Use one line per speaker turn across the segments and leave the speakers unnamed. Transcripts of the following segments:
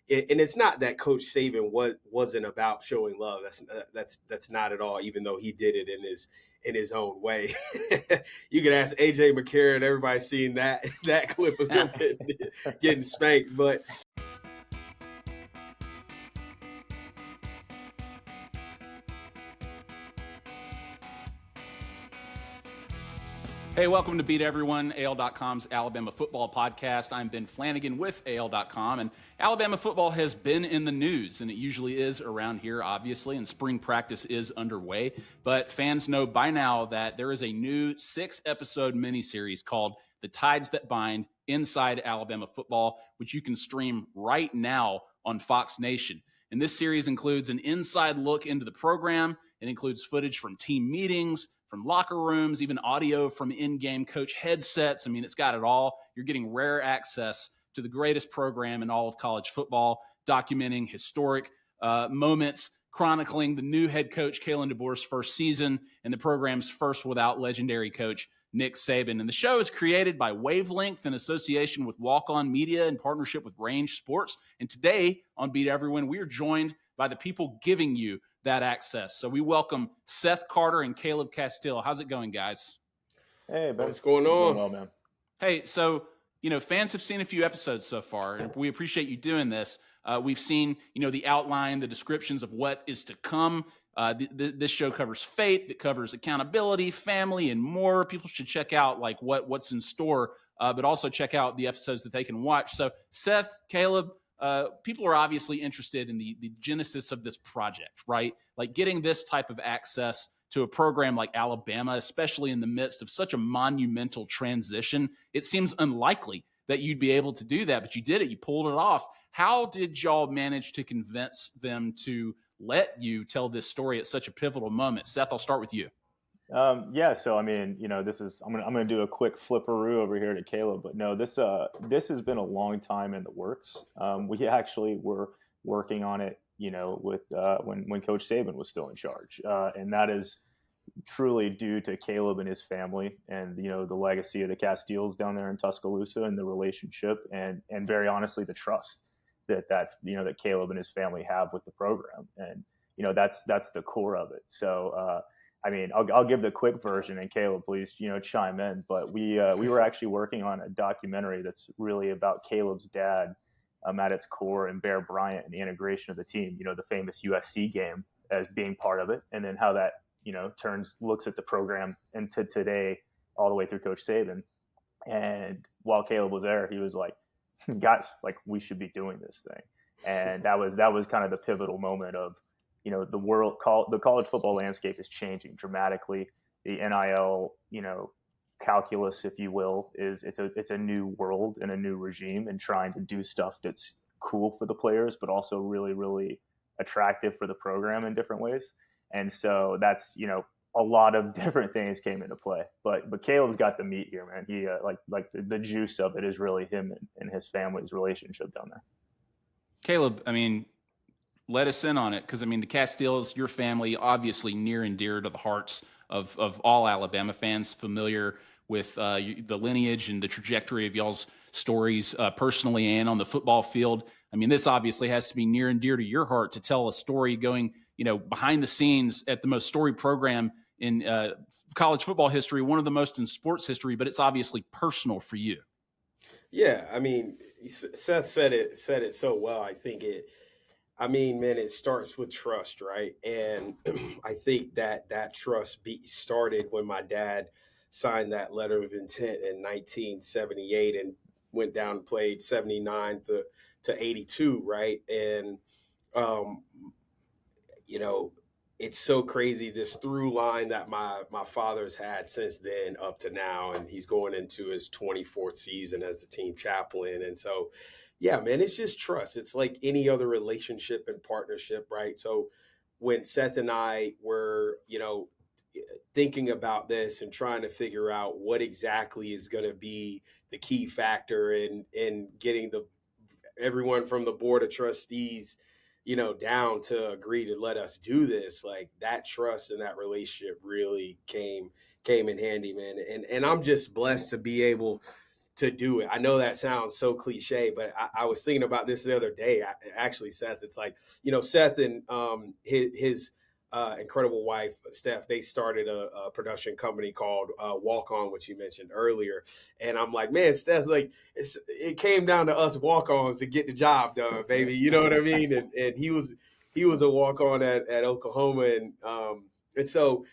and it's not that Coach Saban wasn't about showing love. That's not at all. Even though he did it in his own way. You can ask AJ McCarron. Everybody's seen that clip of him getting spanked, but.
Hey, welcome to Beat Everyone, AL.com's Alabama football podcast. I'm Ben Flanagan with AL.com, and Alabama football has been in the news, and it usually is around here, obviously, and spring practice is underway. But fans know by now that there is a new 6-episode miniseries called The Tides That Bind Inside Alabama Football, which you can stream right now on Fox Nation. And this series includes an inside look into the program. It includes footage from team meetings, from locker rooms, even audio from in-game coach headsets. I mean, it's got it all. You're getting rare access to the greatest program in all of college football, documenting historic moments, chronicling the new head coach, Kalen DeBoer's first season, and the program's first without legendary coach, Nick Saban. And the show is created by Wavelength in association with Walk On Media in partnership with Range Sports. And today on Beat Everyone, we are joined by the people giving you that access. So we welcome Seth Carter and Caleb Castille. How's it going, guys?
Hey, Ben.
What's going on?
Doing well, man.
Hey, so, fans have seen a few episodes so far, and we appreciate you doing this. We've seen, the outline, the descriptions of what is to come. This show covers faith, it covers accountability, family, and more. People should check out what's in store, but also check out the episodes that they can watch. So Seth, Caleb, people are obviously interested in the genesis of this project, right? Like getting this type of access to a program like Alabama, especially in the midst of such a monumental transition. It seems unlikely that you'd be able to do that, but you did it. You pulled it off. How did y'all manage to convince them to let you tell this story at such a pivotal moment? Seth, I'll start with you.
So I mean, this is I'm gonna do a quick flipperoo over here to Caleb, but no, this has been a long time in the works. We actually were working on it, with when Coach Saban was still in charge, and that is truly due to Caleb and his family, and the legacy of the Castilles down there in Tuscaloosa, and the relationship, and very honestly, the trust that Caleb and his family have with the program, and that's the core of it. So. I mean, I'll give the quick version, and Caleb, please, chime in. But we were actually working on a documentary that's really about Caleb's dad at its core, and Bear Bryant and the integration of the team. The famous USC game as being part of it, and then how that looks at the program into today, all the way through Coach Saban. And while Caleb was there, he was like, "Guys, we should be doing this thing." And that was kind of the pivotal moment of. The college football landscape is changing dramatically. The NIL, calculus, if you will, it's a new world and a new regime, and trying to do stuff that's cool for the players, but also really, really attractive for the program in different ways. And so that's, a lot of different things came into play. But Caleb's got the meat here, man. He the juice of it is really him and his family's relationship down there.
Caleb, I mean, let us in on it, because, the Castilles, your family, obviously near and dear to the hearts of all Alabama fans, familiar with the lineage and the trajectory of y'all's stories personally and on the football field. This obviously has to be near and dear to your heart to tell a story going, behind the scenes at the most storied program in college football history, one of the most in sports history, but it's obviously personal for you.
Yeah, Seth said it so well. I think it starts with trust, right? And I think that trust started when my dad signed that letter of intent in 1978 and went down and played 79 to 82, right? And, it's so crazy, this through line that my father's had since then up to now, and he's going into his 24th season as the team chaplain. And so, yeah, man, it's just trust. It's like any other relationship and partnership, right? So when Seth and I were, thinking about this and trying to figure out what exactly is going to be the key factor in getting everyone from the board of trustees, down to agree to let us do this, like that trust and that relationship really came in handy, man. And I'm just blessed to be able to do it. I know that sounds so cliche, but I was thinking about this the other day. Actually, Seth, it's like, Seth and his incredible wife, Steph, they started a production company called Walk On, which you mentioned earlier. And I'm like, man, Steph, like it came down to us walk-ons to get the job done,
That's
baby.
it.
You know what I mean? And he was a walk-on at Oklahoma. And so,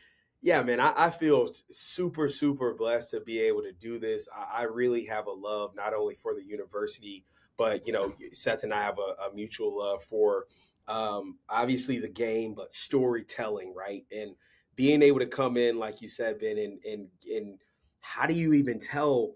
yeah, man, I feel super, super blessed to be able to do this. I really have a love not only for the university, but, Seth and I have a mutual love for obviously the game, but storytelling, right? And being able to come in, like you said, Ben, and how do you even tell,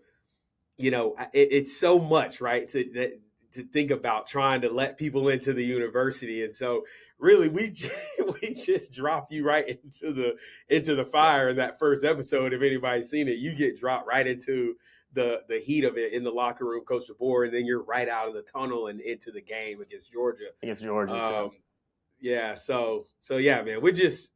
it's so much, right? To think about trying to let people into the university. And so really we just drop you right into the fire in that first episode. If anybody's seen it, you get dropped right into the heat of it in the locker room, Coach DeBoer, and then you're right out of the tunnel and into the game against Georgia.
Against Georgia too.
Yeah, so yeah, man, we're just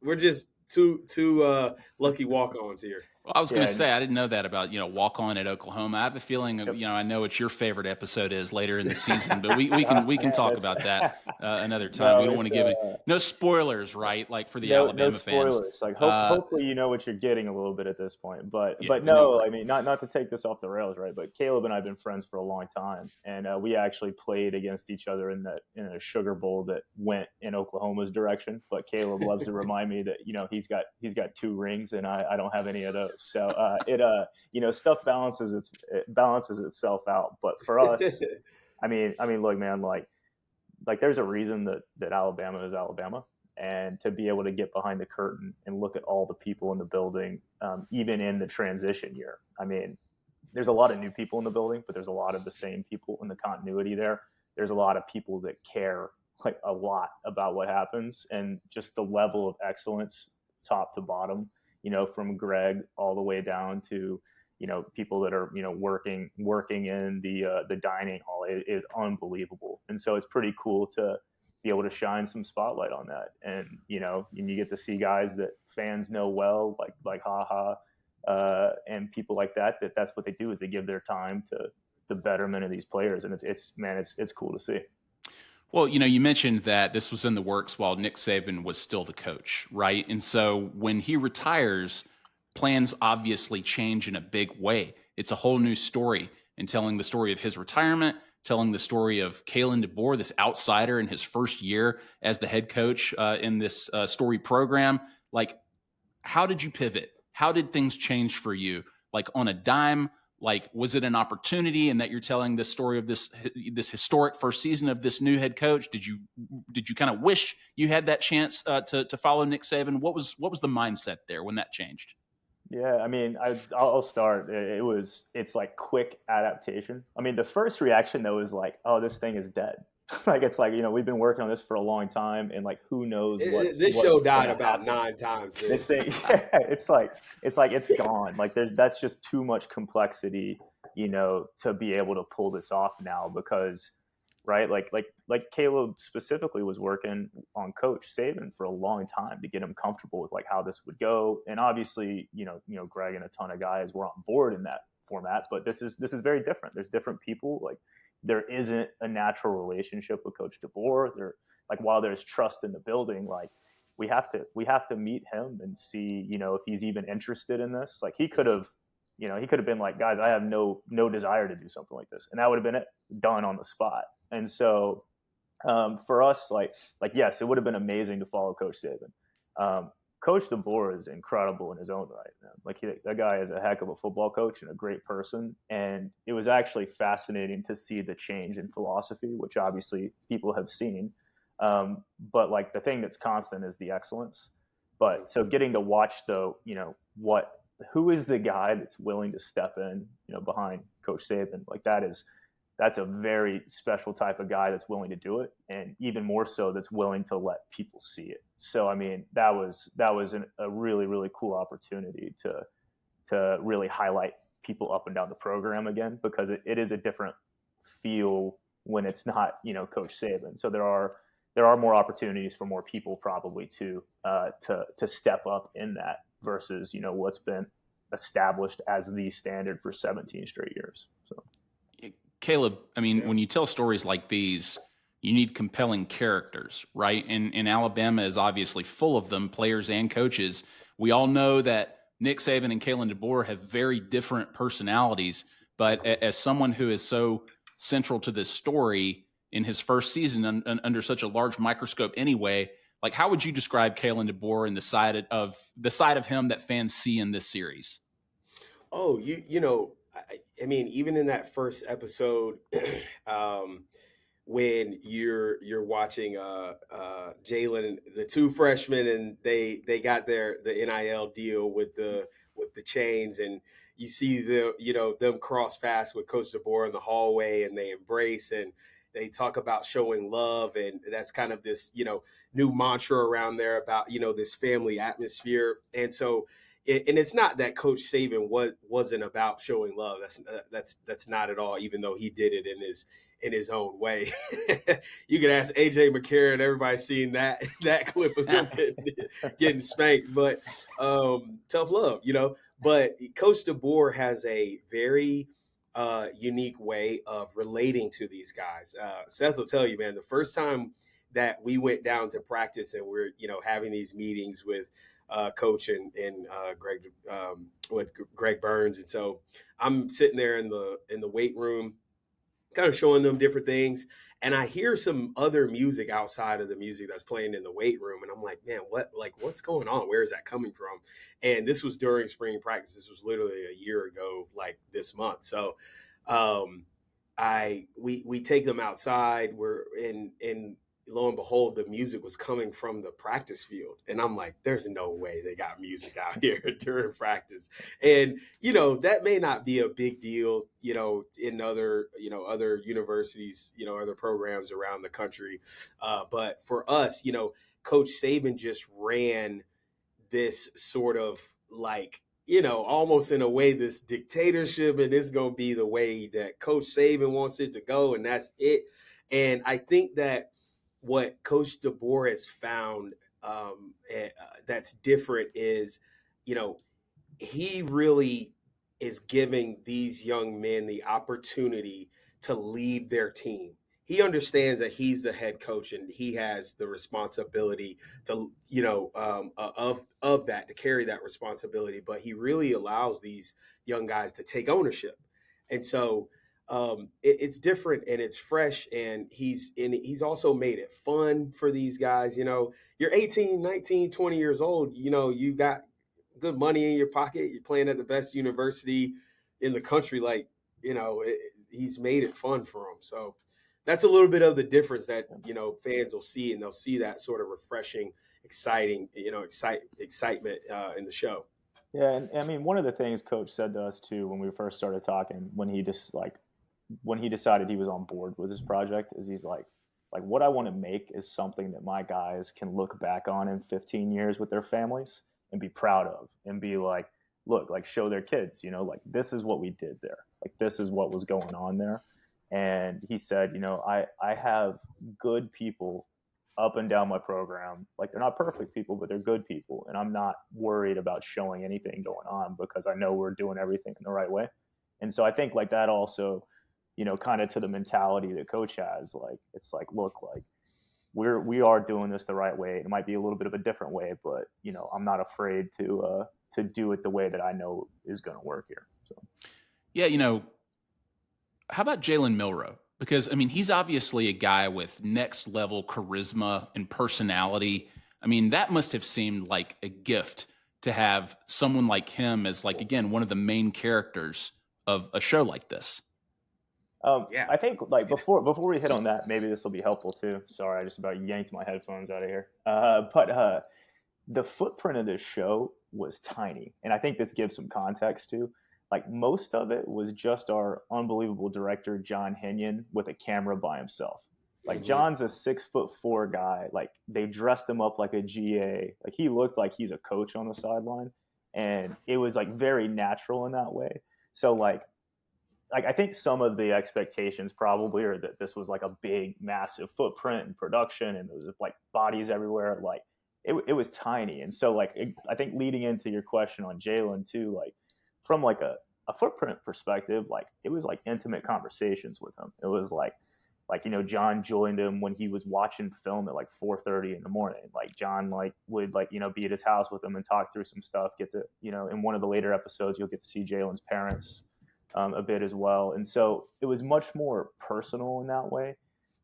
two lucky walk-ons here.
Well, I was going
Yeah,
to say, I didn't know that about, walk on at Oklahoma. I have a feeling,
yep.
I know what your favorite episode is later in the season, but we can talk about that another time.
No,
We don't want
it's
to give it no spoilers, right? Like for the
no
Alabama fans.
spoilers. Like
Uh,
hopefully you know what you're getting a little bit at this point. But
yeah,
but
we know.
no, I mean not to take this off the rails, right? But Caleb and I have been friends for a long time, and we actually played against each other in a Sugar Bowl that went in Oklahoma's direction. But Caleb loves to remind me that he's got 2 rings and I don't have any of those. So stuff balances itself out. But for us, I mean look, man, like there's a reason that Alabama is Alabama, and to be able to get behind the curtain and look at all the people in the building, even in the transition year. I mean, there's a lot of new people in the building, but there's a lot of the same people in the continuity there. There's a lot of people that care like a lot about what happens, and just the level of excellence, top to bottom. From Greg all the way down to people that are working in the dining hall is unbelievable. And so it's pretty cool to be able to shine some spotlight on that. And and you get to see guys that fans know well, like haha, and people like that's what they do, is they give their time to the betterment of these players. And it's cool to see.
Well, you mentioned that this was in the works while Nick Saban was still the coach, right? And so when he retires, plans obviously change in a big way. It's a whole new story, and telling the story of his retirement, telling the story of Kalen DeBoer, this outsider in his first year as the head coach in this story program. Like, how did you pivot? How did things change for you? Like on a dime? Like, was it an opportunity, and that you're telling this story of this historic first season of this new head coach? Did you kind of wish you had that chance to follow Nick Saban? What was the mindset there when that changed?
Yeah, I mean, I'll start. It's like quick adaptation. I mean, the first reaction though is like, oh, this thing is dead. Like it's like we've been working on this for a long time, and like who knows
This show died about 9 times. Dude.
This thing, yeah, it's gone. Like that's just too much complexity, to be able to pull this off now, because, right, like Caleb specifically was working on Coach Saban for a long time to get him comfortable with like how this would go, and obviously, Greg and a ton of guys were on board in that format, but this is very different. There's different people. Like there isn't a natural relationship with Coach DeBoer. While there's trust in the building, like we have to meet him and see, if he's even interested in this. Like he could have been like, guys, I have no desire to do something like this, and that would have been it, done on the spot. And so for us, like yes, it would have been amazing to follow Coach Saban. Coach DeBoer is incredible in his own right, man. Like that guy is a heck of a football coach and a great person. And it was actually fascinating to see the change in philosophy, which obviously people have seen. But like the thing that's constant is the excellence. But so getting to watch though, who is the guy that's willing to step in, behind Coach Saban? Like that's a very special type of guy that's willing to do it, and even more so that's willing to let people see it. So I mean, that was a really, really cool opportunity to really highlight people up and down the program again, because it is a different feel when it's not Coach Saban. So there are more opportunities for more people probably to step up in that versus what's been established as the standard for 17 straight years. So,
Caleb, I mean,
Yeah.
when you tell stories like these, you need compelling characters, right? And Alabama is obviously full of them, players and coaches. We all know that Nick Saban and Kalen DeBoer have very different personalities, but as someone who is so central to this story in his first season under such a large microscope anyway, like how would you describe Kalen DeBoer and the side of him that fans see in this series?
Oh, I mean, even in that first episode, when you're watching Jalen, the two freshmen, and they got the NIL deal with the chains, and you see them cross paths with Coach DeBoer in the hallway, and they embrace and they talk about showing love, and that's kind of this new mantra around there about this family atmosphere, and so. And it's not that Coach Saban wasn't about showing love. That's not at all. Even though he did it in his own way. You could ask AJ McCarron. Everybody's seen that clip of him getting spanked, but tough love, But Coach DeBoer has a very unique way of relating to these guys. Seth will tell you, man, the first time that we went down to practice and we're having these meetings with Coach and Greg with Greg Burns, and so I'm sitting there in the weight room, kind of showing them different things. And I hear some other music outside of the music that's playing in the weight room. And I'm like, man, what's going on? Where is that coming from? And this was during spring practice. This was literally a year ago, like this month. So we take them outside. We're in lo and behold, the music was coming from the practice field. And I'm like, there's no way they got music out here during practice. And, that may not be a big deal, in other universities, other programs around the country. But for us, Coach Saban just ran this sort of like, almost in a way, this dictatorship, and it's going to be the way that Coach Saban wants it to go. And that's it. And I think that what Coach DeBoer has found that's different is, he really is giving these young men the opportunity to lead their team. He understands that he's the head coach and he has the responsibility to, of that, to carry that responsibility. But he really allows these young guys to take ownership, and so it's different and it's fresh, and he's also made it fun for these guys. You're 18, 19, 20 years old. You got good money in your pocket. You're playing at the best university in the country. Like, he's made it fun for them. So that's a little bit of the difference that, fans will see, and they'll see that sort of refreshing, exciting, excitement in the show.
yeah, and I mean, one of the things Coach said to us too when we first started talking, when he decided he was on board with his project, is he's like what I want to make is something that my guys can look back on in 15 years with their families and be proud of, and be like, look, like show their kids, like this is what we did there, like this is what was going on there. And he said, I have good people up and down my program. Like they're not perfect people, but they're good people, and I'm not worried about showing anything going on because I know we're doing everything in the right way. And so I think like that also, kind of to the mentality that Coach has, like it's like, look, like we are doing this the right way. It might be a little bit of a different way, but I'm not afraid to do it the way that I know is going to work here. So
Yeah, how about Jalen Milroe? Because I mean, he's obviously a guy with next level charisma and personality. I mean, that must have seemed like a gift to have someone like him as, like, again, one of the main characters of a show like this.
Yeah.
I think like before we hit on that, maybe this will be helpful too. Sorry, I just about yanked my headphones out of here. But the footprint of this show was tiny, and I think this gives some context too. Like most of it was just our unbelievable director John Henyon with a camera by himself. Like
Mm-hmm.
John's a 6'4" guy. Like they dressed him up like a GA. Like he looked like he's a coach on the sideline, and it was like very natural in that way. So like I think some of the expectations probably are that this was like a big, massive footprint and production, and there was like bodies everywhere. Like it was tiny, and so like I think leading into your question on Jalen too, like from like a footprint perspective, like it was like intimate conversations with him. It was like, you know, John joined him when he was watching film at like 4:30 in the morning. Like John like would like, you know, be at his house with him and talk through some stuff. Get to, you know, in one of the later episodes, you'll get to see Jalen's parents a bit as well. And so it was much more personal in that way.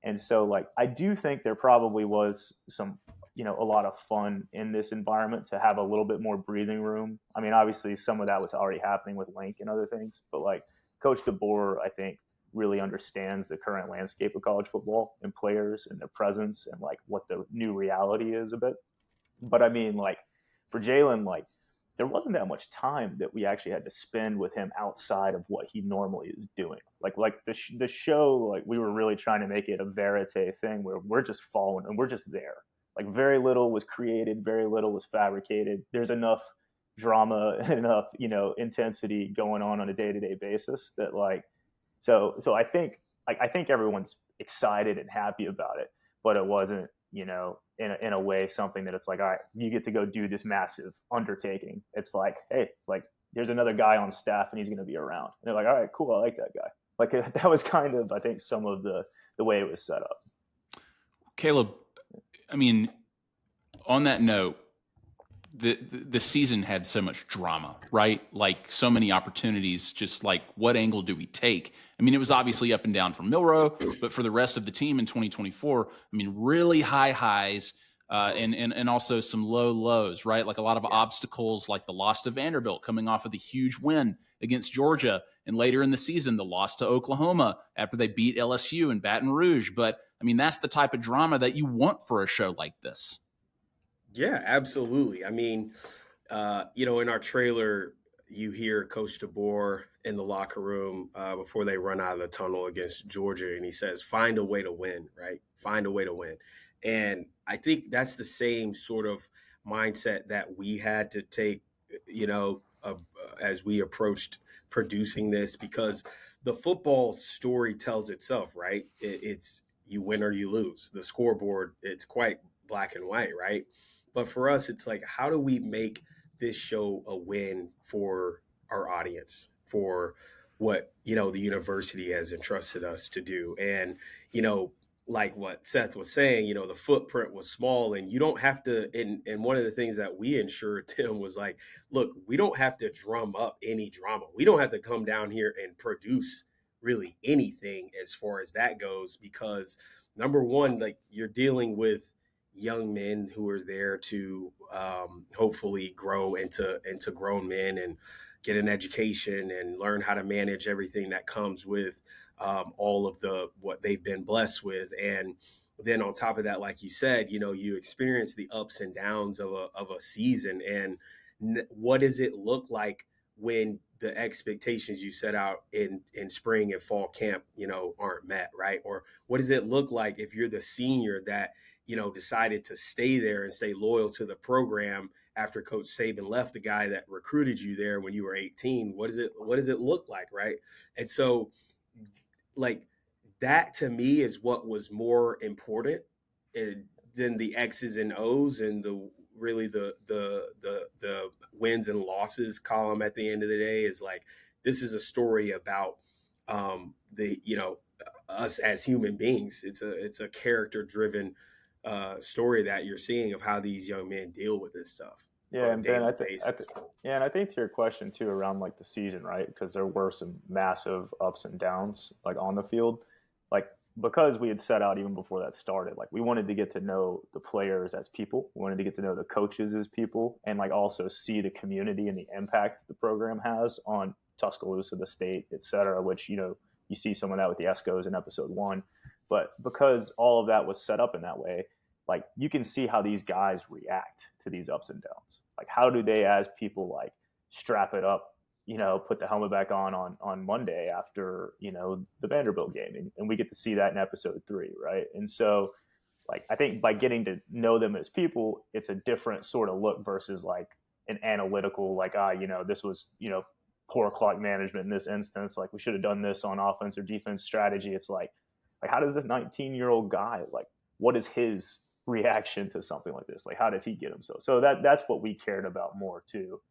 And so like I do think there probably was some, you know, a lot of fun in this environment to have a little bit more breathing room. I mean, obviously some of that was already happening with Link and other things, but like Coach DeBoer, I think, really understands the current landscape of college football and players and their presence and like what the new reality is a bit. But I mean, like for Jalen, like there wasn't that much time that we actually had to spend with him outside of what he normally is doing. Like the show, like we were really trying to make it a verite thing where we're just following and we're just there. Like very little was created, very little was fabricated. There's enough drama and enough, you know, intensity going on a day-to-day basis that like so I think everyone's excited and happy about it, but it wasn't, you know, in a way something that it's like, all right, you get to go do this massive undertaking. It's like, hey, like there's another guy on staff and he's going to be around. And they're like, all right, cool, I like that guy. Like that was kind of, I think, some of the way it was set up.
Caleb, I mean, on that note, the season had so much drama, right? Like so many opportunities, just like what angle do we take? I mean, it was obviously up and down for Milroe, but for the rest of the team in 2024, I mean, really high highs and also some low lows, right? Like a lot of obstacles, like the loss to Vanderbilt coming off of the huge win against Georgia, and later in the season, the loss to Oklahoma after they beat LSU in Baton Rouge. But I mean, that's the type of drama that you want for a show like this.
Yeah, absolutely. I mean, you know, in our trailer, you hear Coach DeBoer in the locker room before they run out of the tunnel against Georgia, and he says, "Find a way to win, right? Find a way to win." And I think that's the same sort of mindset that we had to take, you know, as we approached producing this, because the football story tells itself, right? It's you win or you lose. The scoreboard, it's quite black and white, right? But for us, it's like, how do we make this show a win for our audience, for what, you know, the university has entrusted us to do? And, you know, like what Seth was saying, you know, the footprint was small, and you don't have to. And one of the things that we ensured them was like, look, we don't have to drum up any drama. We don't have to come down here and produce really anything as far as that goes, because number one, like you're dealing with young men who are there to hopefully grow into grown men and get an education and learn how to manage everything that comes with all of the what they've been blessed with. And then on top of that, like you said, you know, you experience the ups and downs of a season, and what does it look like when the expectations you set out in spring and fall camp, you know, aren't met, right? Or what does it look like if you're the senior that, you know, decided to stay there and stay loyal to the program after Coach Saban left, the guy that recruited you there when you were 18? What does it look like, right? And so, like, that to me is what was more important than the X's and O's and the really the wins and losses column at the end of the day. Is like, this is a story about the, you know, us as human beings. It's a character driven story that you're seeing of how these young men deal with this stuff
Yeah,
on a
and Ben,
daily basis.
yeah, and I think to your question too around like the season, right? Because there were some massive ups and downs like on the field, like because we had set out even before that started, like we wanted to get to know the players as people, we wanted to get to know the coaches as people, and like also see the community and the impact the program has on Tuscaloosa, the state, et cetera. Which, you know, you see some of that with the Escos in episode one, but because all of that was set up in that way, like you can see how these guys react to these ups and downs. Like how do they as people like strap it up, you know, put the helmet back on Monday after, you know, the Vanderbilt game. And we get to see that in episode 3, right? And so like I think by getting to know them as people, it's a different sort of look versus like an analytical, like, you know, this was, you know, poor clock management in this instance, like we should have done this on offense or defense strategy. It's like how does this 19-year-old guy, like what is his reaction to something like this? Like how does he get himself? So that's what we cared about more too.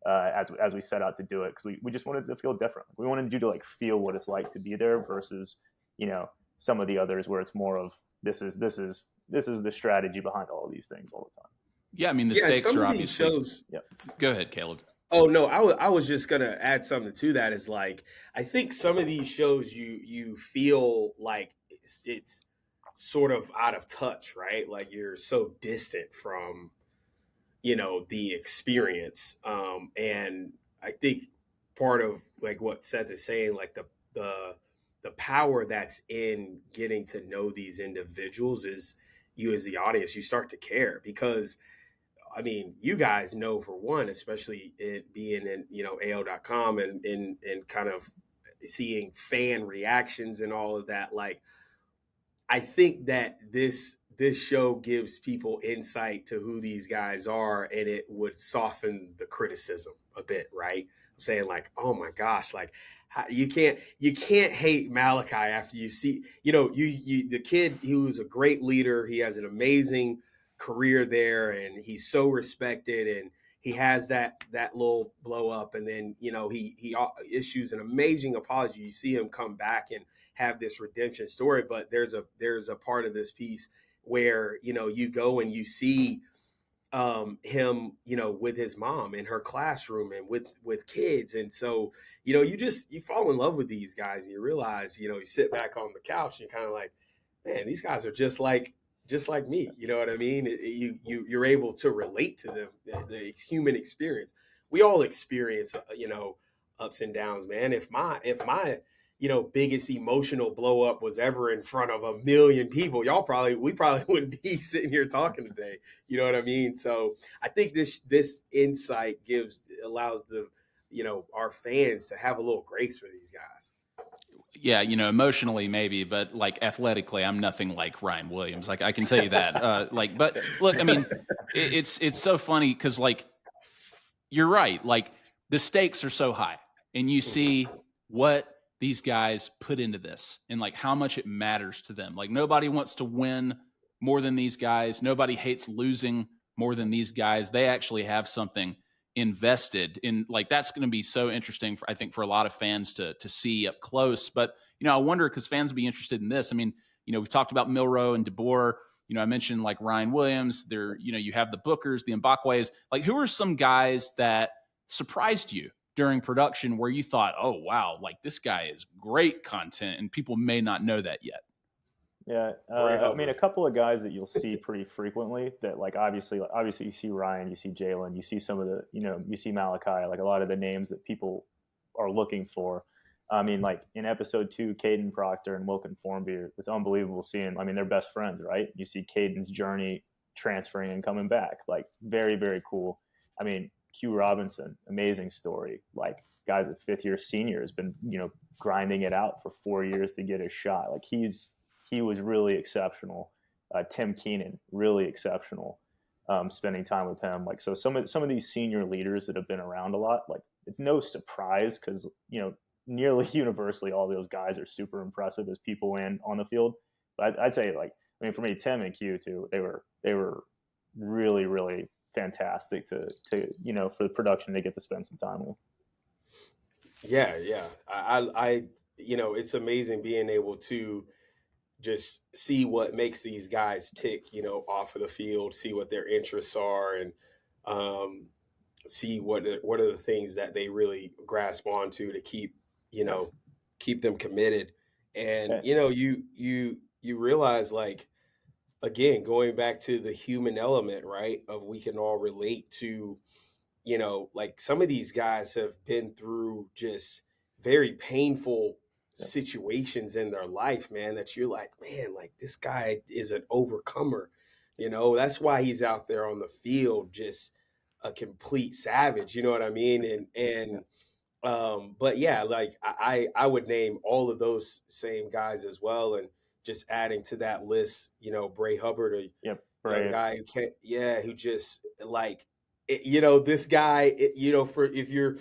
as we set out to do it, because we just wanted to feel different. We wanted you to like feel what it's like to be there versus, you know, some of the others where it's more of this is the strategy behind all of these things all the time.
Yeah, I mean the
Yeah, and
stakes
some
are
of these
obviously.
shows.
Yep.
Go ahead, Caleb.
Oh no, I was just gonna add something to that. Is like I think some of these shows you feel like it's sort of out of touch, right? Like you're so distant from the experience. And I think part of like what Seth is saying, like the the power that's in getting to know these individuals is you as the audience, you start to care because I mean, you guys know for one, especially it being in, AL.com and kind of seeing fan reactions and all of that. Like, I think that this show gives people insight to who these guys are, and it would soften the criticism a bit, right? I'm saying like, oh my gosh, like you can't hate Malachi after you see, you the kid. He was a great leader. He has an amazing career there, and he's so respected, and he has that little blow up, and then he issues an amazing apology. You see him come back and have this redemption story, but there's a part of this piece where you go and you see him with his mom in her classroom and with kids, and so you fall in love with these guys, and you realize you sit back on the couch and you're kind of like, man, these guys are just like me. You know what I mean? You're able to relate to them, the human experience. We all experience ups and downs, man. If my biggest emotional blow up was ever in front of a million people, we probably wouldn't be sitting here talking today. You know what I mean? So I think this insight allows our fans to have a little grace for these guys.
Yeah, emotionally maybe, but like athletically, I'm nothing like Ryan Williams. Like I can tell you that. But look, I mean, it's so funny because like you're right. Like the stakes are so high, and you see what these guys put into this, and like how much it matters to them. Like nobody wants to win more than these guys. Nobody hates losing more than these guys. They actually have something invested in. Like that's going to be so interesting I think for a lot of fans to see up close. But I wonder, because fans will be interested in this. I mean, we've talked about Milroe and DeBoer. I mentioned like Ryan Williams there. You have the Bookers, the Mbakwe's. Like who are some guys that surprised you during production where you thought, oh wow, like this guy is great content and people may not know that yet?
Yeah,
Bray
I mean, a
Hubbard.
couple of guys that you'll see pretty frequently that, like, obviously, you see Ryan, you see Jalen, you see some of the, you see Malachi, like a lot of the names that people are looking for. I mean, like in episode 2, Caden Proctor and Wilkin Formby, it's unbelievable seeing. I mean, they're best friends, right? You see Caden's journey transferring and coming back, like very, very cool. I mean, Q Robinson, amazing story. Like, guys at 5th-year senior has been, grinding it out for 4 years to get his shot. Like he was really exceptional. Tim Keenan, really exceptional. Spending time with him, like so, some of these senior leaders that have been around a lot, like it's no surprise because nearly universally all those guys are super impressive as people in on the field. But I'd say like I mean for me, Tim and Q too, they were really really fantastic to for the production to get to spend some time with.
Yeah, yeah. I it's amazing being able to just see what makes these guys tick, off of the field, see what their interests are, and um, see what are the things that they really grasp onto to keep them committed. And
Yeah,
you realize, like, again, going back to the human element, right? Of we can all relate to like some of these guys have been through just very painful
yeah,
situations in their life, man, that you're like, man, like this guy is an overcomer. That's why he's out there on the field, just a complete savage. You know what I mean? And
yeah,
and but yeah, like I would name all of those same guys as well, and just adding to that list, Bray Hubbard, a
yep,
young
right,
guy who can't, yeah, who just like, this guy, for if you're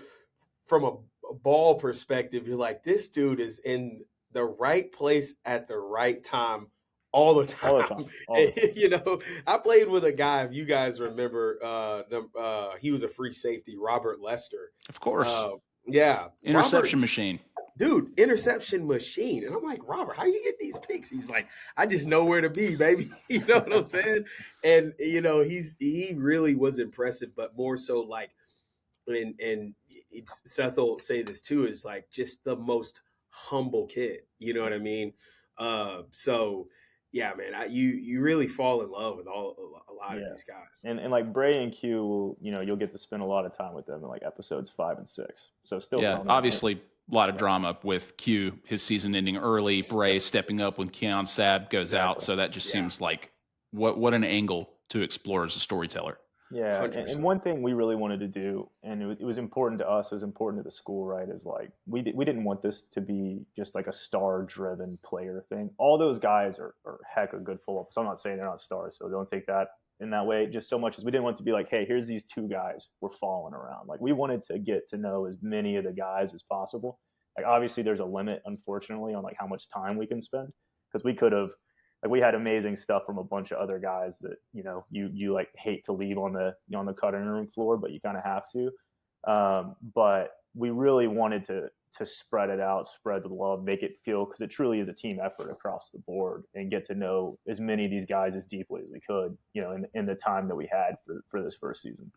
from a ball perspective, you're like, this dude is in the right place at the right time all the
all the
time.
time, all the time.
I played with a guy, if you guys remember, he was a free safety, Robert Lester.
Of course.
Yeah, Robert,
Interception machine.
dude, interception machine. And I'm like, Robert, how you get these picks? He's like, I just know where to be, baby. You know what I'm saying? And he really was impressive, but more so like, and Seth will say this too, is like just the most humble kid. You know what I mean? So yeah, man, you really fall in love with a lot of
Yeah.
these guys.
And like Bray and Q, you'll get to spend a lot of time with them in like episodes 5 and 6. So still
Yeah,
coming, right?
obviously a lot of
Yeah,
drama with Q, his season ending early, Bray
Yep,
stepping up when Keon Sabb goes out.
exactly.
So that just
yeah,
seems like what an angle to explore as a storyteller.
Yeah,
hundred
and
percent.
one thing we really wanted to do, and it was important to us, it was important to the school, right? Is like we didn't want this to be just like a star-driven player thing. All those guys are heck of good football. So I'm not saying they're not stars, so don't take that in that way. Just so much as we didn't want it to be like, hey, here's these two guys we're following around. Like we wanted to get to know as many of the guys as possible. Like obviously there's a limit, unfortunately, on like how much time we can spend because we could have like we had amazing stuff from a bunch of other guys that you like hate to leave on the cutting room floor, but you kind of have to. But we really wanted to spread it out, spread the love, make it feel because it truly is a team effort across the board, and get to know as many of these guys as deeply as we could, in the time that we had for this first season.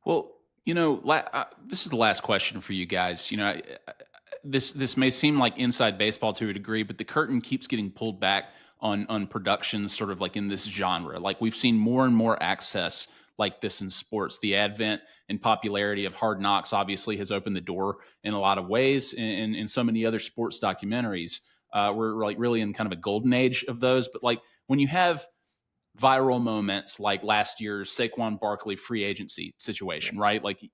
Well, this is the last question for you guys. This may seem like inside baseball to a degree, but the curtain keeps getting pulled back on productions sort of like in this genre. Like we've seen more and more access like this in sports. The advent and popularity of Hard Knocks obviously has opened the door in a lot of ways. In so many other sports documentaries, we're like really in kind of a golden age of those. But like when you have viral moments like last year's Saquon Barkley free agency situation,
Yeah.
right? Like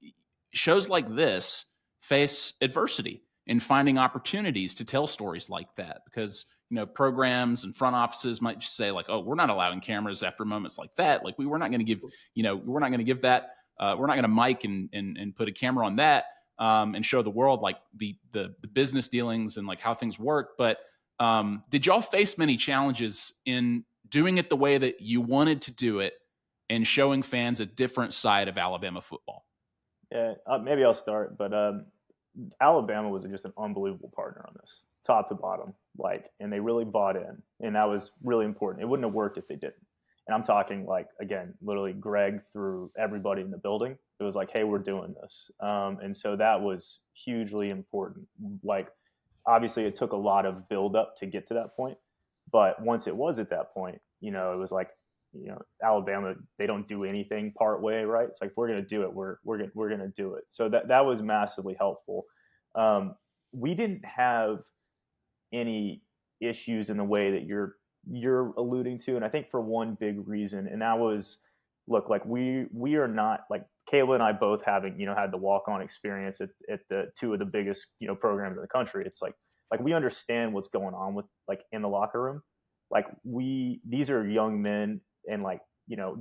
shows like this face adversity in finding opportunities to tell stories like that because programs and front offices might just say like, oh, we're not allowing cameras after moments like that. Like we're not going to give we're not going to give that we're not going to mic and put a camera on that and show the world like the business dealings and like how things work. But did y'all face many challenges in doing it the way that you wanted to do it and showing fans a different side of Alabama football?
Yeah, maybe I'll start, but Alabama was just an unbelievable partner on this, top to bottom. Like, and they really bought in, and that was really important. It wouldn't have worked if they didn't. And I'm talking like again, literally Greg through everybody in the building. It was like, hey, we're doing this, and so that was hugely important. Like, obviously, it took a lot of build up to get to that point, but once it was at that point, it was like, Alabama, they don't do anything part way, right? It's like if we're gonna do it, we're gonna do it. So that was massively helpful. We didn't have any issues in the way that you're alluding to, and I think for one big reason, and that was, look, like we are not like Caleb and I both having had the walk on experience at the two of the biggest programs in the country. It's like we understand what's going on with like in the locker room. Like these are young men, and like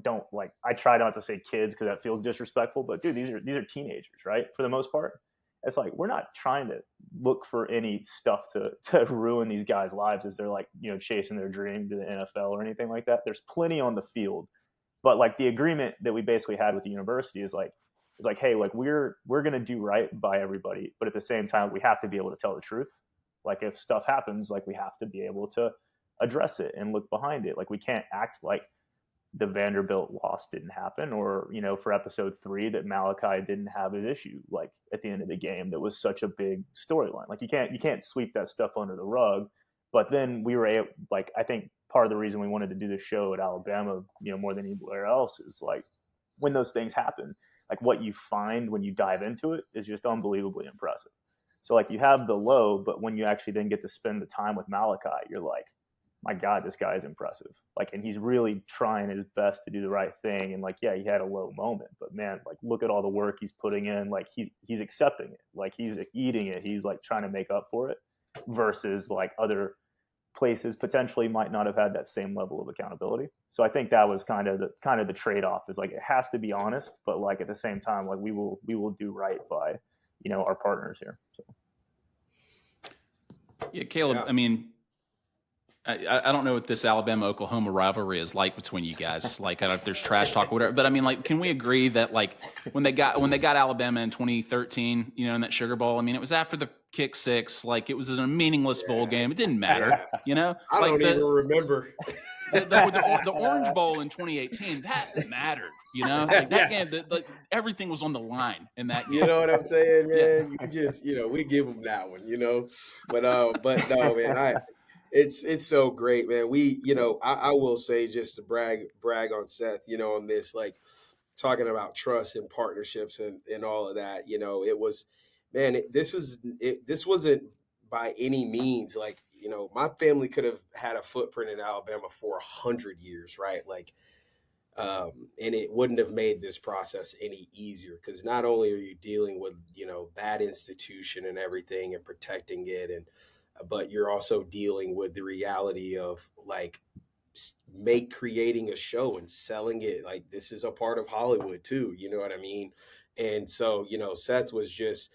don't like, I try not to say kids because that feels disrespectful, but dude, these are teenagers, right? For the most part, it's like we're not trying to look for any stuff to ruin these guys' lives as they're like chasing their dream to the NFL or anything like that. There's plenty on the field, but like the agreement that we basically had with the university is like, hey, like we're gonna do right by everybody, but at the same time we have to be able to tell the truth. Like if stuff happens, like we have to be able to address it and look behind it. Like we can't act like the Vanderbilt loss didn't happen, or for episode 3 that Malachi didn't have his issue like at the end of the game. That was such a big storyline. Like you can't sweep that stuff under the rug. But then we were able, like, I think part of the reason we wanted to do this show at Alabama, more than anywhere else, is like when those things happen, like what you find when you dive into it is just unbelievably impressive. So like you have the low, but when you actually then get to spend the time with Malachi, you're like, my God, this guy is impressive. Like, and he's really trying his best to do the right thing. And like, yeah, he had a low moment, but man, like, look at all the work he's putting in. Like, he's accepting it. Like, he's eating it. He's like trying to make up for it. Versus like other places potentially might not have had that same level of accountability. So I think that was kind of the trade off. Is like it has to be honest, but like at the same time, like we will do right by our partners here. So.
Yeah, Caleb.
Yeah.
I mean, I don't know what this Alabama-Oklahoma rivalry is like between you guys. Like, I don't know if there's trash talk or whatever, but I mean, like, can we agree that like when they got Alabama in 2013, in that Sugar Bowl, I mean, it was after the kick six, like it was a meaningless bowl game. It didn't matter,
I
like
don't even remember.
the Orange Bowl in 2018, that mattered, like that game, everything was on the line in that game.
You know what I'm saying,
Yeah.
man? You just, we give them that one, but no, man, it's so great, man. I will say, just to brag on Seth, on this, like talking about trust and partnerships and all of that, it was, man, this wasn't by any means like, my family could have had a footprint in Alabama for 100 years, right? Like, and it wouldn't have made this process any easier, because not only are you dealing with that institution and everything and protecting it, and but you're also dealing with the reality of like creating a show and selling it. Like, this is a part of Hollywood too, you know what I mean? And so, Seth was just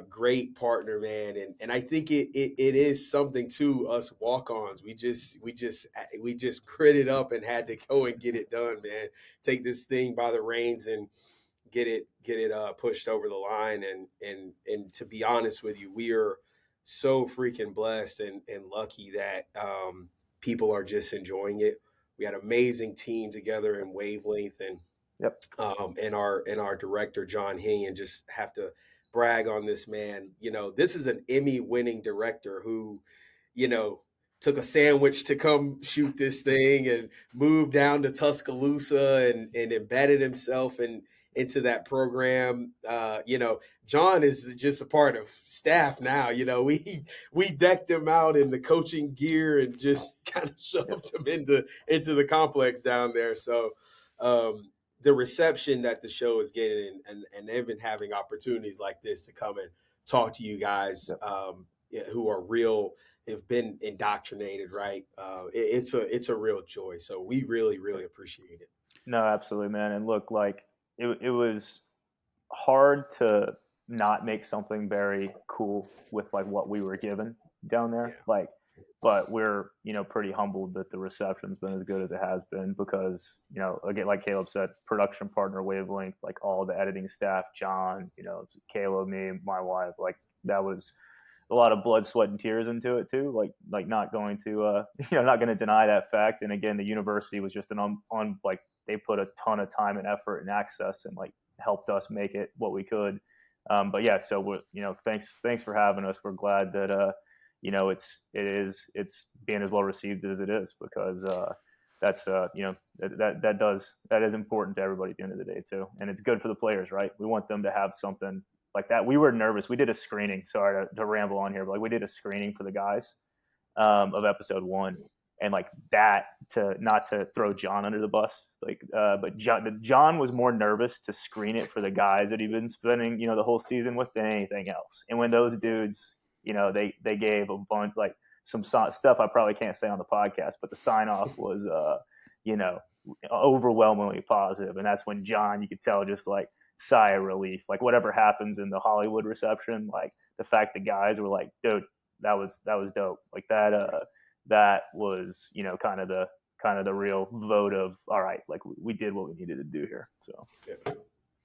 great partner, man. And I think it is something to us walk-ons. We just critted up and had to go and get it done, man. Take this thing by the reins and get it pushed over the line. And to be honest with you, we are so freaking blessed and lucky that people are just enjoying it. We had an amazing team together in Wavelength, and
Yep.
And our director John Hing, just have to brag on this man. This is an Emmy-winning director who, took a sandwich to come shoot this thing and moved down to Tuscaloosa and embedded himself into that program. John is just a part of staff now. We decked him out in the coaching gear and just kind of shoved him into the complex down there. So the reception that the show is getting, and they've been having opportunities like this to come and talk to you guys who are real, have been indoctrinated, right? It's a real joy. So we really, really appreciate it.
No, absolutely, man. And look, like it was hard to not make something very cool with like what we were given down there.
Yeah.
Like, but we're, pretty humbled that the reception's been as good as it has been, because, again, like Caleb said, production partner Wavelength, like all the editing staff, John, Caleb, me, my wife, like that was a lot of blood, sweat, and tears into it too. Like not going to, not going to deny that fact. And again, the university was just on like, they put a ton of time and effort and access and like helped us make it what we could. But yeah, so thanks for having us. We're glad that it's being as well received as it is, because that's that is important to everybody at the end of the day too, and it's good for the players, right? We want them to have something like that. We were nervous. We did a screening. Sorry to ramble on here, but like we did a screening for the guys of episode 1. And like that, to not to throw John under the bus, but John was more nervous to screen it for the guys that he'd been spending, the whole season with, than anything else. And when those dudes, they gave a bunch, like some stuff I probably can't say on the podcast, but the sign off was, overwhelmingly positive. And that's when John, you could tell, just like sigh of relief. Like whatever happens in the Hollywood reception, like the fact the guys were like, dude, that was dope. Like that was, kind of the real vote of, all right, like we did what we needed to do here. So,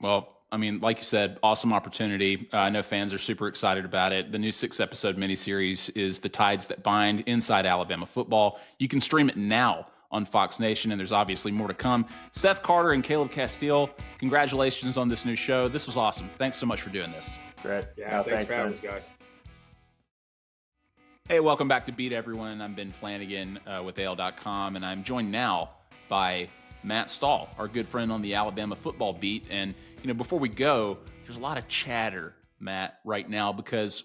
well, I mean, like you said, awesome opportunity. I know fans are super excited about it. The new 6-episode miniseries is The Tides That Bind Inside Alabama Football. You can stream it now on Fox Nation, and there's obviously more to come. Seth Carter and Caleb Castille, congratulations on this new show. This was awesome. Thanks so much for doing this.
Great.
Yeah, thanks for having us, guys.
Hey, welcome back to Beat Everyone. I'm Ben Flanagan with AL.com, and I'm joined now by Matt Stahl, our good friend on the Alabama football beat. And, before we go, there's a lot of chatter, Matt, right now, because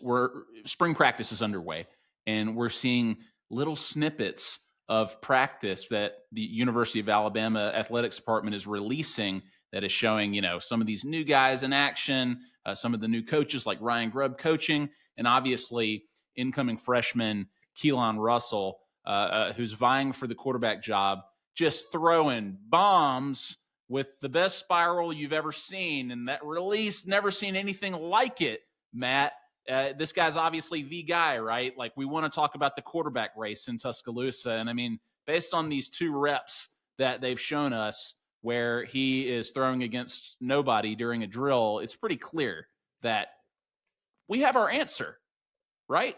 spring practice is underway, and we're seeing little snippets of practice that the University of Alabama athletics department is releasing that is showing, some of these new guys in action, some of the new coaches like Ryan Grubb coaching, and obviously incoming freshman Keelan Russell, who's vying for the quarterback job, just throwing bombs with the best spiral you've ever seen. And that release, never seen anything like it, Matt. this guy's obviously the guy, right? Like, we want to talk about the quarterback race in Tuscaloosa. And I mean, based on these 2 reps that they've shown us where he is throwing against nobody during a drill, it's pretty clear that we have our answer, right?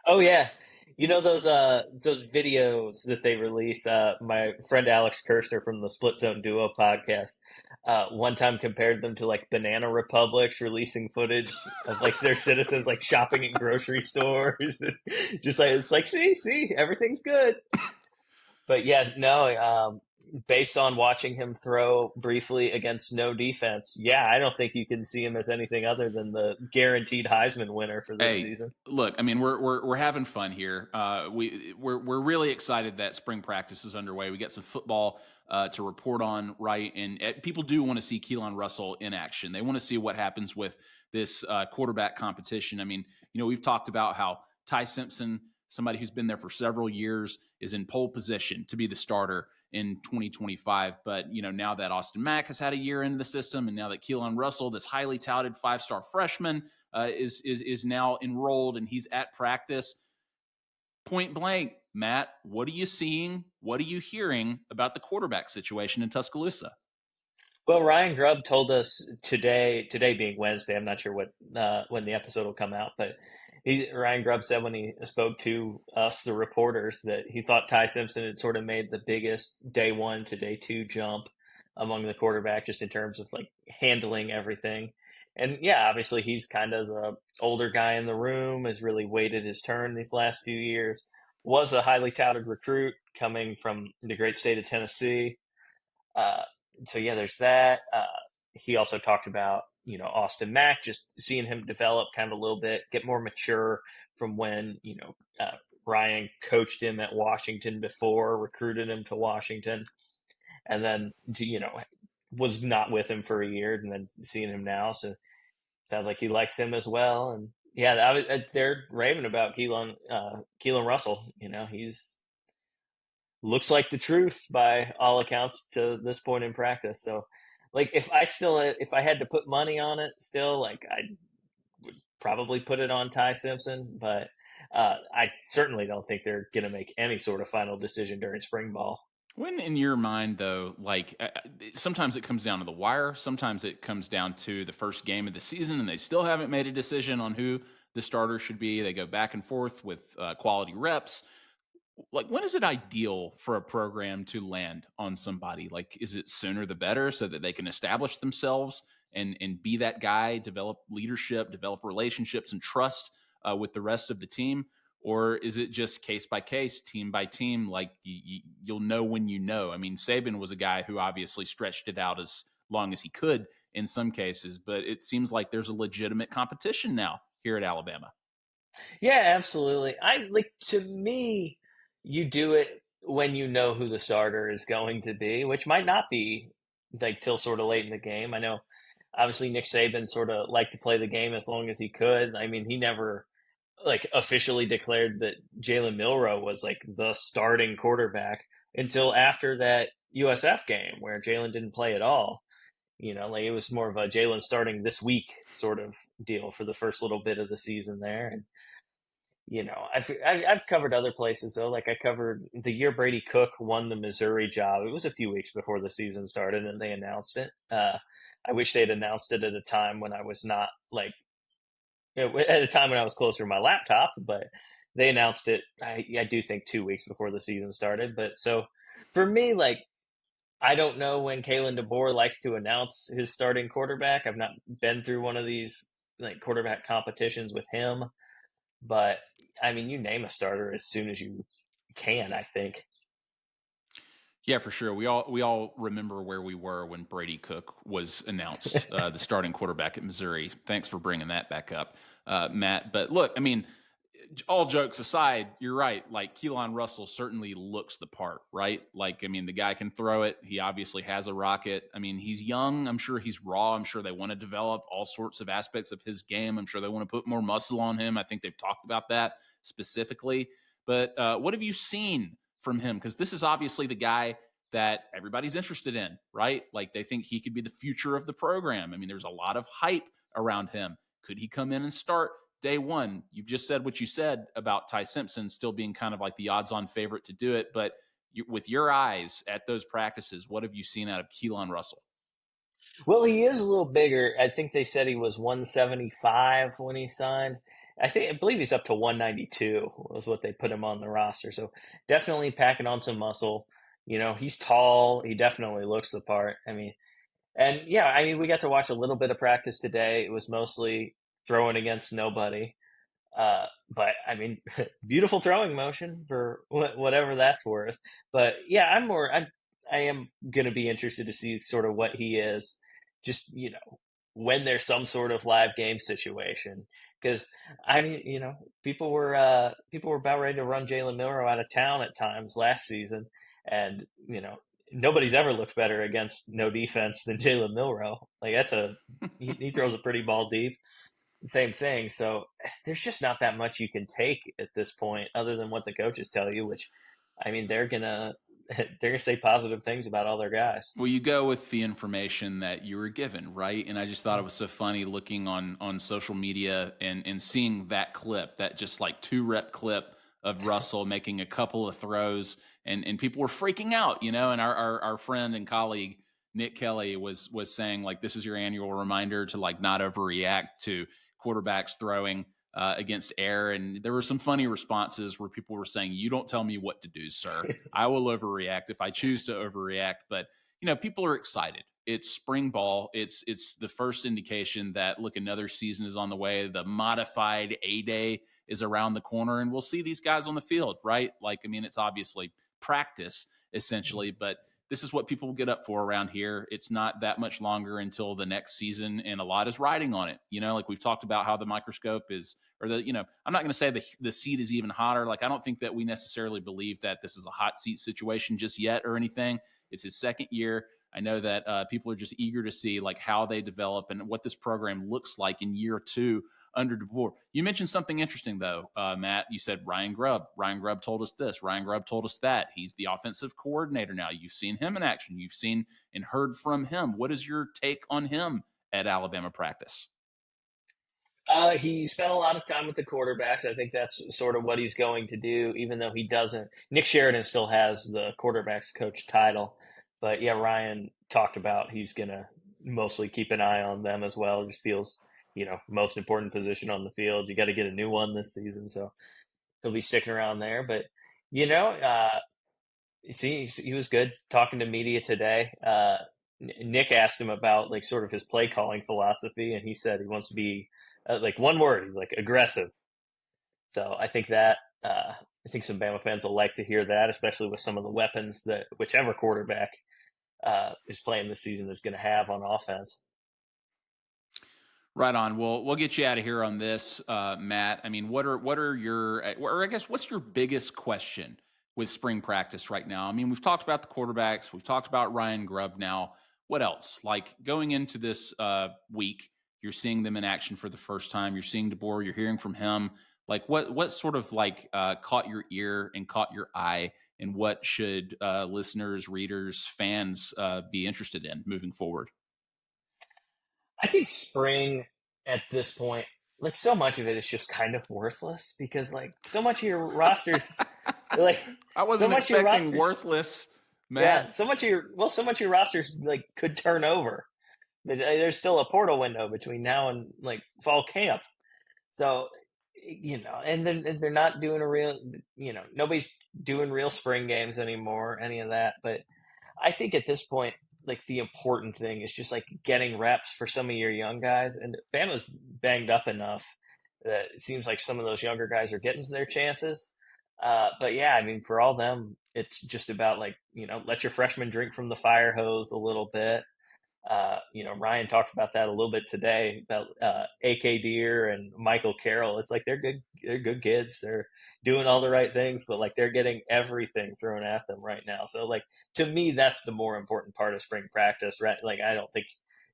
Oh yeah. You know those videos that they release, my friend Alex Kirshner from the Split Zone Duo podcast one time compared them to like banana republics releasing footage of like their citizens like shopping in grocery stores. Just like it's like see everything's good. But yeah, no, based on watching him throw briefly against no defense, yeah, I don't think you can see him as anything other than the guaranteed Heisman winner for this season.
Look, I mean, we're having fun here. We're really excited that spring practice is underway. We got some football to report on, right? And people do want to see Keelan Russell in action. They want to see what happens with this quarterback competition. I mean, we've talked about how Ty Simpson, somebody who's been there for several years, is in pole position to be the starter in 2025. But, now that Austin Mack has had a year into the system, and now that Keelan Russell, this highly touted 5-star freshman, is now enrolled and he's at practice. Point blank, Matt, what are you seeing? What are you hearing about the quarterback situation in Tuscaloosa?
Well, Ryan Grubb told us today being Wednesday, I'm not sure when the episode will come out, but Ryan Grubb said when he spoke to us, the reporters, that he thought Ty Simpson had sort of made the biggest day 1 to day 2 jump among the quarterbacks, just in terms of like handling everything. And yeah, obviously he's kind of the older guy in the room, has really waited his turn these last few years, was a highly touted recruit coming from the great state of Tennessee. So yeah, there's that. He also talked about, Austin Mack, just seeing him develop kind of a little bit, get more mature from when, Ryan coached him at Washington before, recruited him to Washington, and then, was not with him for a year, and then seeing him now. So sounds like he likes him as well. And yeah, they're raving about Keelan Russell. He's looks like the truth by all accounts to this point in practice. So, like, if I had to put money on it still, like, I would probably put it on Ty Simpson, but I certainly don't think they're going to make any sort of final decision during spring ball.
When in your mind, though, like, sometimes it comes down to the wire, sometimes it comes down to the first game of the season, and they still haven't made a decision on who the starter should be. They go back and forth with quality reps. Like, when is it ideal for a program to land on somebody? Like, is it sooner the better so that they can establish themselves and be that guy, develop leadership, develop relationships and trust with the rest of the team? Or is it just case by case, team by team? Like, you'll know when you know. I mean, Saban was a guy who obviously stretched it out as long as he could in some cases, but it seems like there's a legitimate competition now here at Alabama.
Yeah, absolutely. To me, you do it when you know who the starter is going to be, which might not be like till sort of late in the game. I know obviously Nick Saban sort of liked to play the game as long as he could. I mean, he never like officially declared that Jalen Milroe was like the starting quarterback until after that USF game where Jalen didn't play at all. Like it was more of a Jalen starting this week sort of deal for the first little bit of the season there. And I've covered other places though. Like I covered the year Brady Cook won the Missouri job. It was a few weeks before the season started, and they announced it. I wish they'd announced it at a time when I was not like, at a time when I was closer to my laptop. But they announced it. I do think 2 weeks before the season started. But so for me, like I don't know when Kalen DeBoer likes to announce his starting quarterback. I've not been through one of these like quarterback competitions with him, but I mean, you name a starter as soon as you can, I think.
Yeah, for sure. We all remember where we were when Brady Cook was announced the starting quarterback at Missouri. Thanks for bringing that back up, Matt. But look, I mean, all jokes aside, you're right. Like Keelan Russell certainly looks the part, right? Like, I mean, the guy can throw it. He obviously has a rocket. I mean, he's young. I'm sure he's raw. I'm sure they want to develop all sorts of aspects of his game. I'm sure they want to put more muscle on him. I think they've talked about that specifically. But what have you seen from him? Because this is obviously the guy that everybody's interested in, right? Like they think he could be the future of the program. I mean, there's a lot of hype around him. Could he come in and start day one, you've just said what you said about Ty Simpson still being kind of like the odds-on favorite to do it. But with your eyes at those practices, what have you seen out of Keelan Russell?
Well, he is a little bigger. I think they said he was 175 when he signed. I believe he's up to 192 was what they put him on the roster. So definitely packing on some muscle. He's tall. He definitely looks the part. We got to watch a little bit of practice today. It was mostly throwing against nobody. But beautiful throwing motion for whatever that's worth. But yeah, I am going to be interested to see sort of what he is, just, when there's some sort of live game situation. Because people were about ready to run Jalen Milroe out of town at times last season, and nobody's ever looked better against no defense than Jalen Milroe. Like he throws a pretty ball deep. Same thing. So there's just not that much you can take at this point, other than what the coaches tell you. Which, they're gonna say positive things about all their guys.
Well, you go with the information that you were given, right? And I just thought it was so funny looking on social media and seeing that clip, that just like 2-rep clip of Russell making a couple of throws, and people were freaking out, and our friend and colleague Nick Kelly was saying, like, this is your annual reminder to like not overreact to quarterbacks throwing against air. And there were some funny responses where people were saying, you don't tell me what to do, sir. I will overreact if I choose to overreact. But, people are excited. It's spring ball. It's the first indication that, look, another season is on the way. The modified A-Day is around the corner, and we'll see these guys on the field, right? Like, it's obviously practice essentially, but this is what people will get up for around here. It's not that much longer until the next season, and a lot is riding on it. Like we've talked about how the microscope is, or I'm not going to say the seat is even hotter. Like, I don't think that we necessarily believe that this is a hot seat situation just yet or anything. It's his second year. I know that people are just eager to see like how they develop and what this program looks like in year 2 under DeBoer. You mentioned something interesting though, Matt. You said Ryan Grubb. Ryan Grubb told us this. Ryan Grubb told us that. He's the offensive coordinator now. You've seen him in action. You've seen and heard from him. What is your take on him at Alabama practice?
He spent a lot of time with the quarterbacks. I think that's sort of what he's going to do, even though he doesn't. Nick Sheridan still has the quarterbacks coach title. But yeah, Ryan talked about he's going to mostly keep an eye on them as well. It just feels, most important position on the field. You got to get a new one this season. So he'll be sticking around there. But, he was good talking to media today. Nick asked him about like sort of his play calling philosophy, and he said he wants to be like one word. He's like aggressive. So I think some Bama fans will like to hear that, especially with some of the weapons that whichever quarterback is playing this season is going to have on offense.
Right on. We'll get you out of here on this, Matt. What are your, or I guess, what's your biggest question with spring practice right now? We've talked about the quarterbacks. We've talked about Ryan Grubb now. What else? Like going into this week, you're seeing them in action for the first time. You're seeing DeBoer. You're hearing from him. Like what sort of like caught your ear and caught your eye, and what should listeners, readers, fans be interested in moving forward?
I think spring at this point, like so much of it is just kind of worthless because like so much of your rosters, like
I wasn't expecting worthless, Matt.
Yeah, so much of your rosters like could turn over. There's still a portal window between now and like fall camp, so and then they're not doing a real, nobody's doing real spring games anymore, any of that. But I think at this point, like the important thing is just like getting reps for some of your young guys, and Bama's banged up enough that it seems like some of those younger guys are getting to their chances. But yeah, for all them, it's just about like, let your freshmen drink from the fire hose a little bit. Ryan talked about that a little bit today about AK Deer and Michael Carroll. It's like they're good kids. They're doing all the right things, but like they're getting everything thrown at them right now. So like to me, that's the more important part of spring practice, right? Like I don't think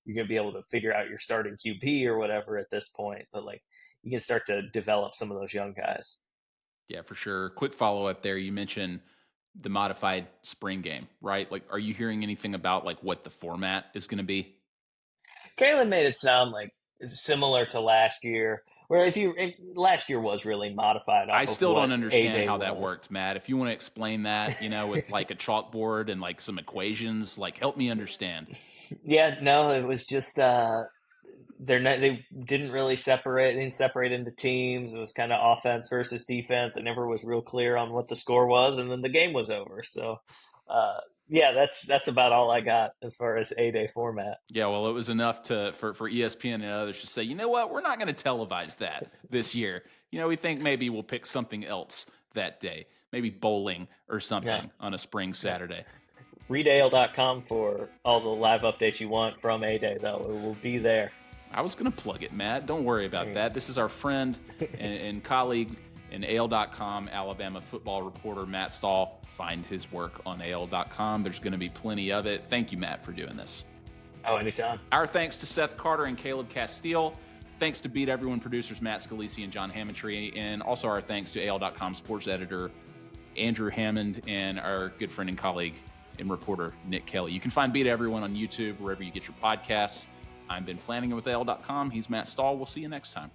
you're gonna be able to figure out your starting QB or whatever at this point, but like you can start to develop some of those young guys.
Yeah, for sure. Quick follow up there. You mentioned the modified spring game, right? Like, are you hearing anything about like what the format is going to be?
Kalen made it sound like similar to last year, where last year was really modified off
I
of
still
what
don't understand
A-Day
how that
was.
worked, Matt. If you want to explain that, with like a chalkboard and like some equations, like help me understand.
Yeah, no, it was just they didn't really separate. They didn't separate into teams. It was kind of offense versus defense. It never was real clear on what the score was, and then the game was over. So, yeah, that's about all I got as far as A-Day format.
Yeah, well, it was enough for ESPN and others to say, you know what, we're not going to televise that this year. We think maybe we'll pick something else that day, maybe bowling or
Yeah,
something on a spring
yeah.
Saturday.
Read AL.com for all the live updates you want from A-Day, though. It will be there.
I was going to plug it, Matt. Don't worry about that. This is our friend and colleague in AL.com, Alabama football reporter Matt Stahl. Find his work on AL.com. There's going to be plenty of it. Thank you, Matt, for doing this.
Oh, anytime.
Our thanks to Seth Carter and Caleb Castille. Thanks to Beat Everyone producers Matt Scalisi and John Hammondtree. And also our thanks to AL.com sports editor Andrew Hammond and our good friend and colleague and reporter Nick Kelly. You can find Beat Everyone on YouTube, wherever you get your podcasts. I'm Ben Flanagan with AL.com. He's Matt Stahl. We'll see you next time.